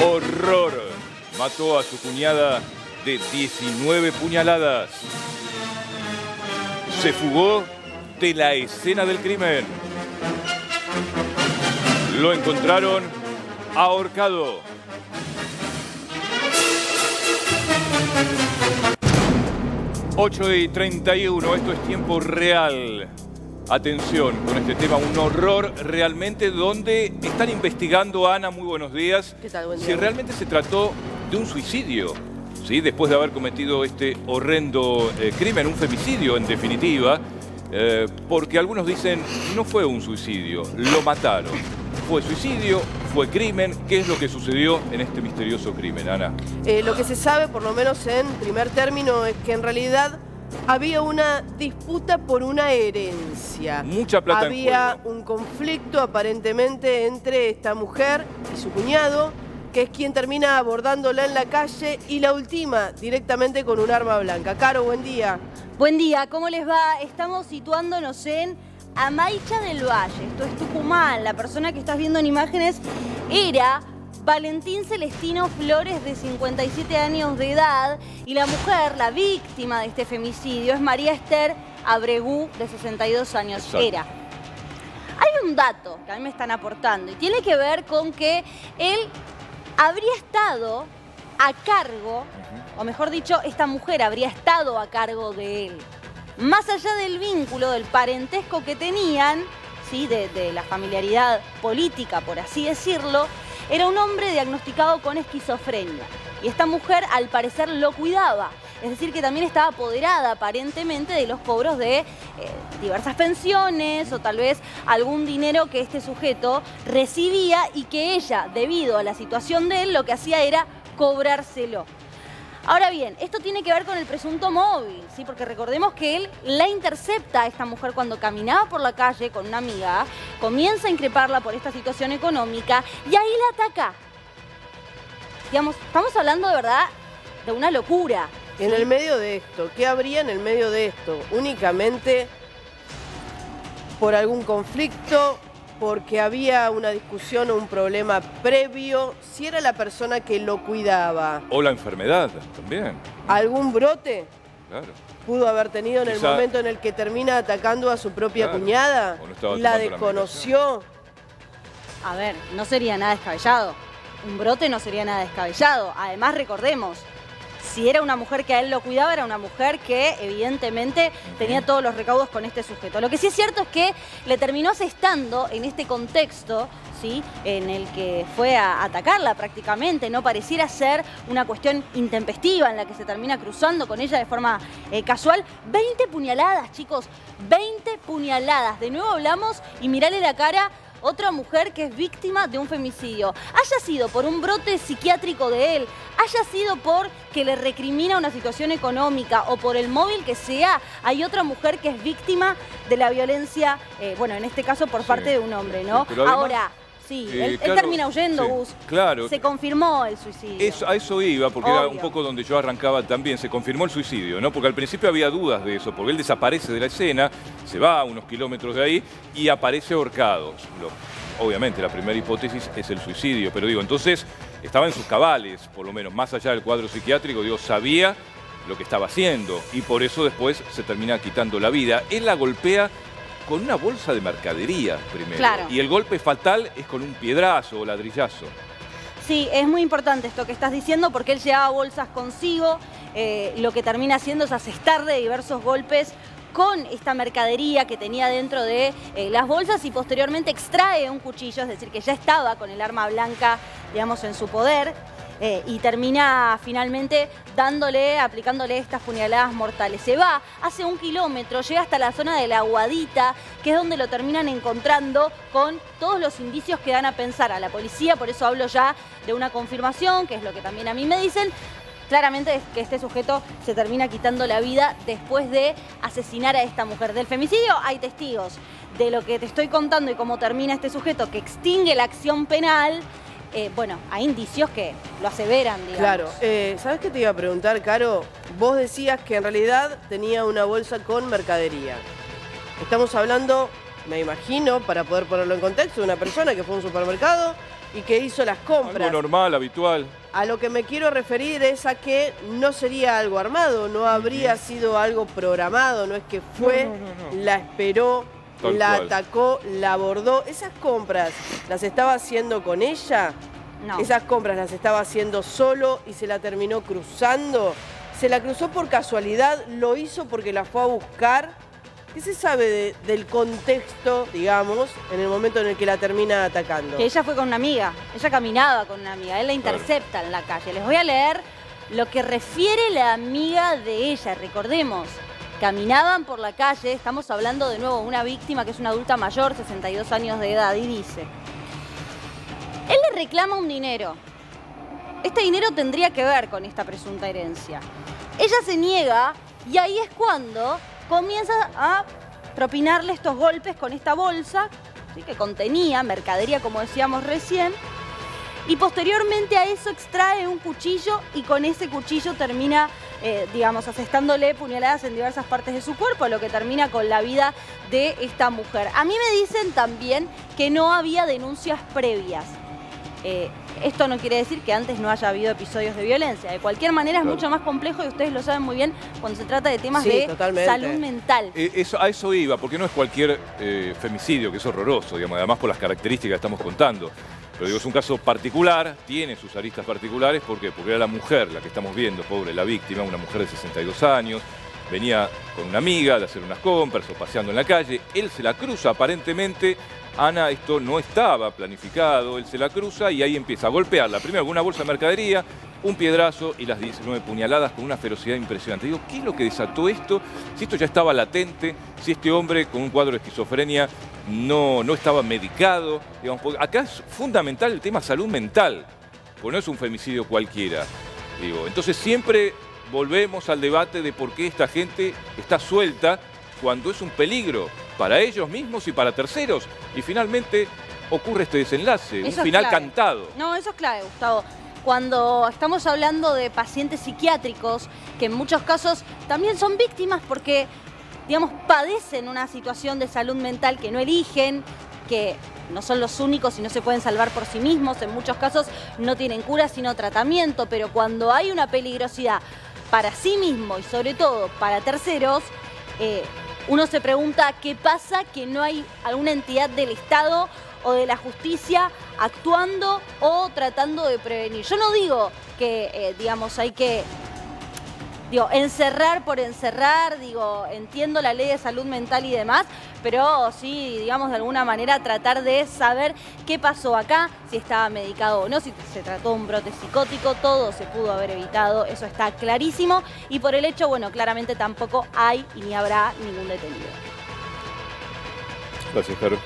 Horror. Mató a su cuñada de 19 puñaladas. Se fugó de la escena del crimen. Lo encontraron ahorcado. (8:31). Esto es tiempo real. Atención con este tema, un horror realmente, donde están investigando, Ana, muy buenos días, ¿Qué tal? Buen día. si realmente se trató de un suicidio, ¿sí? Después de haber cometido este horrendo crimen, un femicidio en definitiva, porque algunos dicen no fue un suicidio, lo mataron. ¿Fue suicidio? ¿Fue crimen? ¿Qué es lo que sucedió en este misterioso crimen, Ana? Lo que se sabe, por lo menos en primer término, es que en realidad había una disputa por una herencia. Mucha plata Había en juego. un conflicto aparentemente entre esta mujer y su cuñado, que es quien termina abordándola en la calle y la ultima directamente con un arma blanca. Caro, buen día. Buen día, ¿cómo les va? Estamos situándonos en Amaicha del Valle, esto es Tucumán. La persona que estás viendo en imágenes era Valentín Celestino Flores, de 57 años de edad, y la mujer, la víctima de este femicidio, es María Esther Abregú, de 62 años. Exacto. Era. Hay un dato que a mí me están aportando y tiene que ver con que él habría estado a cargo, o mejor dicho, esta mujer habría estado a cargo de él. Más allá del vínculo, del parentesco que tenían, ¿sí? de la familiaridad política, por así decirlo, era un hombre diagnosticado con esquizofrenia. Y esta mujer, al parecer, lo cuidaba. Es decir, que también estaba apoderada, aparentemente, de los cobros de diversas pensiones o tal vez algún dinero que este sujeto recibía y que ella, debido a la situación de él, lo que hacía era cobrárselo. Ahora bien, esto tiene que ver con el presunto móvil, ¿sí? Porque recordemos que él la intercepta a esta mujer cuando caminaba por la calle con una amiga, comienza a increparla por esta situación económica y ahí la ataca. Digamos, estamos hablando de verdad de una locura. ¿Sí? En el medio de esto, ¿qué habría en el medio de esto? Únicamente por algún conflicto, porque había una discusión o un problema previo, si era la persona que lo cuidaba. O la enfermedad también. ¿Algún brote Claro. pudo haber tenido en el Quizá- momento en el que termina atacando a su propia Claro. cuñada? O no estaba ¿La tomando la desconoció? A ver, no sería nada descabellado. Un brote no sería nada descabellado. Además, recordemos, si era una mujer que a él lo cuidaba, era una mujer que evidentemente tenía todos los recaudos con este sujeto. Lo que sí es cierto es que le terminó asestando en este contexto, ¿sí? En el que fue a atacarla prácticamente. No pareciera ser una cuestión intempestiva en la que se termina cruzando con ella de forma casual. 20 puñaladas, chicos, 20 puñaladas. De nuevo hablamos y mirale la cara. Otra mujer que es víctima de un femicidio. Haya sido por un brote psiquiátrico de él, haya sido por que le recrimina una situación económica o por el móvil que sea, hay otra mujer que es víctima de la violencia, bueno, en este caso por parte de un hombre, ¿no? Sí, pero además, ahora, sí, él claro, termina huyendo, sí, Gus. claro. Se confirmó el suicidio. A eso iba, porque era un Obvio. poco donde yo arrancaba también. Se confirmó el suicidio, ¿no? Porque al principio había dudas de eso, porque él desaparece de la escena, se va a unos kilómetros de ahí y aparece ahorcado. Obviamente, la primera hipótesis es el suicidio, pero digo, entonces estaba en sus cabales, por lo menos, más allá del cuadro psiquiátrico, digo, sabía lo que estaba haciendo y por eso después se termina quitando la vida. Él la golpea con una bolsa de mercadería primero. Claro. Y el golpe fatal es con un piedrazo o ladrillazo. Sí, es muy importante esto que estás diciendo porque él llevaba bolsas consigo, lo que termina haciendo es asestarle diversos golpes con esta mercadería que tenía dentro de las bolsas y posteriormente extrae un cuchillo, es decir, que ya estaba con el arma blanca, digamos, en su poder. Y termina finalmente aplicándole estas puñaladas mortales. Se va, hace 1 kilómetro, llega hasta la zona de la Aguadita, que es donde lo terminan encontrando con todos los indicios que dan a pensar a la policía, por eso hablo ya de una confirmación, que es lo que también a mí me dicen. Claramente es que este sujeto se termina quitando la vida después de asesinar a esta mujer. Del femicidio hay testigos. De lo que te estoy contando y cómo termina este sujeto que extingue la acción penal, bueno, hay indicios que lo aseveran, digamos. Claro. ¿Sabes qué te iba a preguntar, Caro? Vos decías que en realidad tenía una bolsa con mercadería. Estamos hablando, me imagino, para poder ponerlo en contexto, de una persona que fue a un supermercado y que hizo las compras. Algo normal, habitual. A lo que me quiero referir es a que no sería algo armado, no habría sido algo programado, no es que fue, No. la esperó, Tal la cual. atacó, la abordó. ¿Esas compras las estaba haciendo con ella? No. ¿Esas compras las estaba haciendo solo y se la terminó cruzando? ¿Se la cruzó por casualidad? ¿Lo hizo porque la fue a buscar? ¿Qué se sabe del contexto, digamos, en el momento en el que la termina atacando? Que ella fue con una amiga, ella caminaba con una amiga, él la intercepta en la calle. Les voy a leer lo que refiere la amiga de ella. Recordemos, caminaban por la calle, estamos hablando de nuevo de una víctima que es una adulta mayor, 62 años de edad, y dice: él le reclama un dinero. Este dinero tendría que ver con esta presunta herencia. Ella se niega y ahí es cuando comienza a propinarle estos golpes con esta bolsa, ¿sí?, que contenía mercadería, como decíamos recién, y posteriormente a eso extrae un cuchillo y con ese cuchillo termina, digamos, asestándole puñaladas en diversas partes de su cuerpo, lo que termina con la vida de esta mujer. A mí me dicen también que no había denuncias previas. Esto no quiere decir que antes no haya habido episodios de violencia. De cualquier manera es mucho más complejo y ustedes lo saben muy bien cuando se trata de temas de salud mental. A eso iba, porque no es cualquier femicidio, que es horroroso, digamos, además por las características que estamos contando. Pero digo, es un caso particular, tiene sus aristas particulares, ¿por qué? Porque era la mujer la que estamos viendo, pobre, la víctima, una mujer de 62 años, venía con una amiga de hacer unas compras o paseando en la calle, él se la cruza aparentemente. Ana, esto no estaba planificado, él se la cruza y ahí empieza a golpearla. Primero con una bolsa de mercadería, un piedrazo y las 19 puñaladas con una ferocidad impresionante. Digo, ¿qué es lo que desató esto? Si esto ya estaba latente, si este hombre con un cuadro de esquizofrenia no estaba medicado. Digamos, porque acá es fundamental el tema salud mental, porque no es un femicidio cualquiera. Digo, entonces siempre volvemos al debate de por qué esta gente está suelta cuando es un peligro para ellos mismos y para terceros. Y finalmente ocurre este desenlace, un final cantado. No, eso es clave, Gustavo. Cuando estamos hablando de pacientes psiquiátricos, que en muchos casos también son víctimas porque, digamos, padecen una situación de salud mental que no eligen, que no son los únicos y no se pueden salvar por sí mismos, en muchos casos no tienen cura sino tratamiento, pero cuando hay una peligrosidad para sí mismo y sobre todo para terceros, uno se pregunta qué pasa que no hay alguna entidad del Estado o de la justicia actuando o tratando de prevenir. Yo no digo que, digamos, hay que encerrar por encerrar, entiendo la ley de salud mental y demás, pero sí, digamos, de alguna manera tratar de saber qué pasó acá, si estaba medicado o no, si se trató de un brote psicótico, todo se pudo haber evitado, eso está clarísimo, y por el hecho, bueno, claramente tampoco hay y ni habrá ningún detenido. Gracias, Caro.